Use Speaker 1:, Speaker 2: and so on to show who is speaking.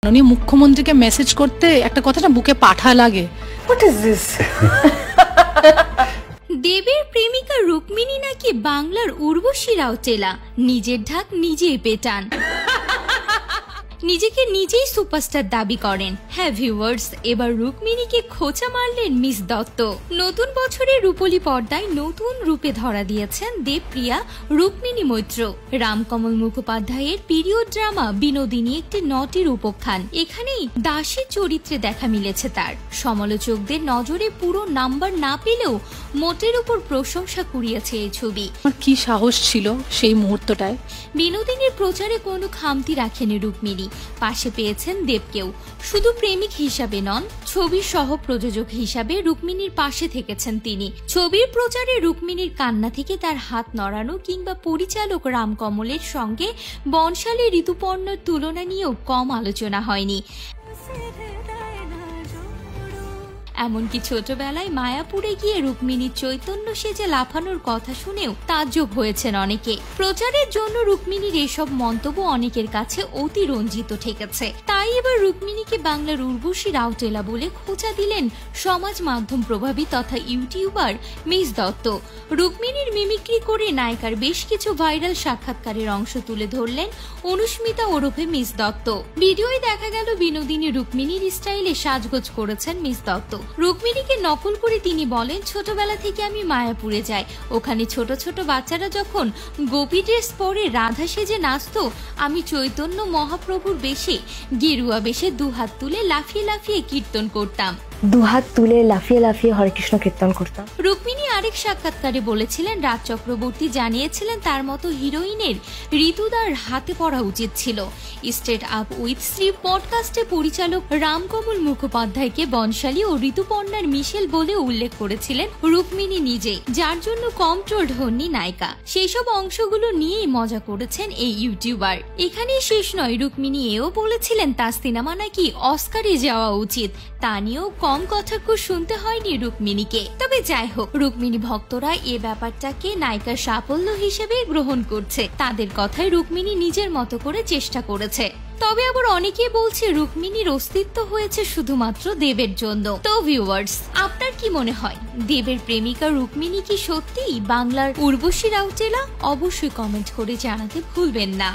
Speaker 1: মাননীয় মুখ্যমন্ত্রীকে মেসেজ করতে একটা কথা না বুকে পাঠা লাগে।
Speaker 2: What is this?
Speaker 3: দেবের প্রেমিকা রুক্মিণী নাকি বাংলার উর্বশী রাউটেলা, নিজের ঢাক নিজেই পেটান, নিজেকে নিজেই সুপারস্টার দাবি করেন। হ্যাঁ ভিউয়ার্স, এবার রুক্মিণীকে খোঁচা মারলেন মিস দত্ত। নতুন বছরে রূপলী পর্দায় নতুন রূপে ধরা দিয়েছেন দেবপ্রিয়া রুক্মিণী মৈত্র। রামকমল মুখোপাধ্যায়ের পিরিয়ড ড্রামা বিনোদিনী একটি নটির উপখ্যান, এখানেই দাসী চরিত্রে দেখা মিলেছে তার। সমালোচকদের নজরে পুরো নাম্বার না পেলেও মোটের উপর প্রশংসা কুড়িয়েছে এই ছবি।
Speaker 1: আমার কি সাহস ছিল সেই মুহূর্তটায়।
Speaker 3: বিনোদিনীর প্রচারে কোনো খামতি রাখেনি রুক্মিণী, পাশে পেয়েছেন দেবকেও। শুধু প্রেমিক হিসাবে নন, ছবির সহ প্রযোজক হিসাবে রুক্মিণীর পাশে থেকেছেন তিনি। ছবির প্রচারে রুক্মিণীর কান্না থেকে তার হাত নড়ানো কিংবা পরিচালক রামকমলের সঙ্গে বনশালী ঋতুপর্ণর তুলনা নিয়েও কম আলোচনা হয়নি। এমনকি ছোটবেলায় মায়াপুরে গিয়ে রুক্মিণীর চৈতন্য সেজে লাফানোর কথা শুনেও তাজ্জব হয়েছেন অনেকে। প্রচারের জন্য রুক্মিণীর এসব মন্তব্য অনেকের কাছে অতি রঞ্জিত ঠেকেছে। তাই এবার রুক্মিণীকে বাংলার উর্বশী রাউটেলা বলে খোঁচা দিলেন সমাজ মাধ্যম প্রভাবী তথা ইউটিউবার মিস দত্ত। রুক্মিণীর মিমিক্রি করে নায়িকার বেশ কিছু ভাইরাল সাক্ষাৎকারের অংশ তুলে ধরলেন অনুস্মিতা ওরফে মিস দত্ত। ভিডিওয় দেখা গেল বিনোদিনী রুক্মিণীর স্টাইলে সাজগোজ করেছেন মিস দত্ত। রুক্মিণীকে নকল করে তিনি বলেন, ছোটবেলা থেকে আমি মায়াপুরে যাই, ওখানে ছোট ছোট বাচ্চারা যখন গোপী ড্রেস পরে রাধা সেজে নাচতো, আমি চৈতন্য মহাপ্রভুর বেশে গেরুয়া বেশে দুহাত তুলে লাফিয়ে লাফিয়ে কীর্তন করতাম।
Speaker 2: দুহাত তুলে লাফিয়ে লাফিয়ে হরে কৃষ্ণ কীর্তন করতাম।
Speaker 3: রুক্মিণী আরেক সাক্ষাৎকারে বলেছিলেন, রাজ চক্রবর্তী জানিয়েছিলেন তার মতো হিরোইনের ঋতুদার হাতে পড়া উচিত ছিল। স্ট্রেট আপ উইথ শ্রী পডকাস্টে পরিচালক রামকমল মুখোপাধ্যায়কে বনশালী ও ঋতুপর্ণার মিশেল বলে উল্লেখ করেছিলেন রুক্মিণী নিজে, যার জন্য কম ট্রোলড হননি নায়িকা। সেই সব অংশগুলো নিয়েই মজা করেছেন এই ইউটিউবার। এখানেই শেষ নয়, রুক্মিণী এও বলেছিলেন তার সিনেমা নাকি অস্কারে যাওয়া উচিত, তা নিয়েও কম কটাক্ষ শুনতে হয়নি রুক্মিণীকে। তবে যাই হোক, রুক্মিণী ভক্তরা এ ব্যাপারটাকে নায়িকার সাফল্য হিসেবে গ্রহণ করছে। তাদের কথায় রুক্মিণী নিজের মতো করে চেষ্টা করেছে। তবে আবার অনেকে বলছে রুক্মিণীর অস্তিত্ব হয়েছে শুধুমাত্র দেবের জন্য। তো ভিউয়ার্স, আপনার কি মনে হয়, দেবের প্রেমিকা রুক্মিণী কি সত্যিই বাংলার উর্বশী রাউটেলা? অবশ্যই কমেন্ট করে জানাতে ভুলবেন না।